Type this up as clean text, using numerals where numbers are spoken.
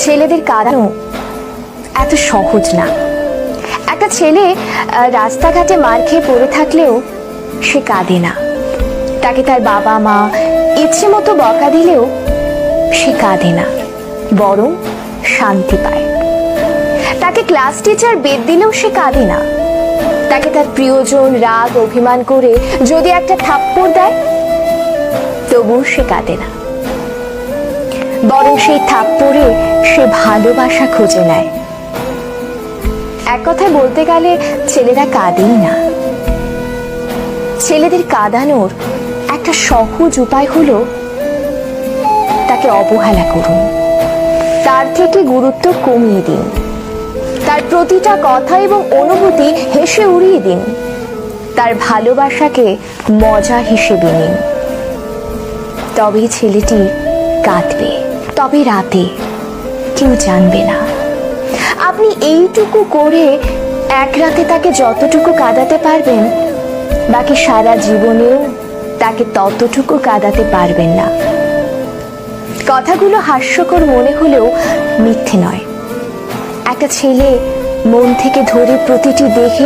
ছেলেদের কাঁদানো এত সহজ না। একটা ছেলে রাস্তাঘাটে মার খেয়ে পড়ে থাকলেও সে কাঁদে না। তাকে তার বাবা মা ইচ্ছে মতো বকা দিলেও সে কাঁদে না, বরং শান্তি পায়। তাকে ক্লাস টিচার বেদ দিলেও সে কাঁদে না। তাকে তার প্রিয়জন রাগ অভিমান করে যদি একটা থাপ্পড় দেয় তবুও সে কাঁদে না, বরং সেই থাপ্পড়ে সে ভালোবাসা খুঁজে নেয়। এক কথায় বলতে গেলে ছেলেরা কাঁদেই না। ছেলেদের কাঁদানোর একটা সহজ উপায় হলো তাকে অবহেলা করুন, তার থেকে গুরুত্ব কমিয়ে দিন, তার প্রতিটা কথা এবং অনুভূতি হেসে উড়িয়ে দিন, তার ভালোবাসাকে মজা হিসেবে নিন। তবেই ছেলেটি কাঁদবে, তবে রাতে কেউ জানবে না। আপনি এইটুকু করে এক রাতে তাকে যতটুকু কাঁদাতে পারবেন, বাকি সারা জীবনেও তাকে ততটুকু কাঁদাতে পারবেন না। কথাগুলো হাস্যকর মনে হলেও মিথ্যে নয়। একটা ছেলে মন থেকে ধরে প্রতিটি দেখে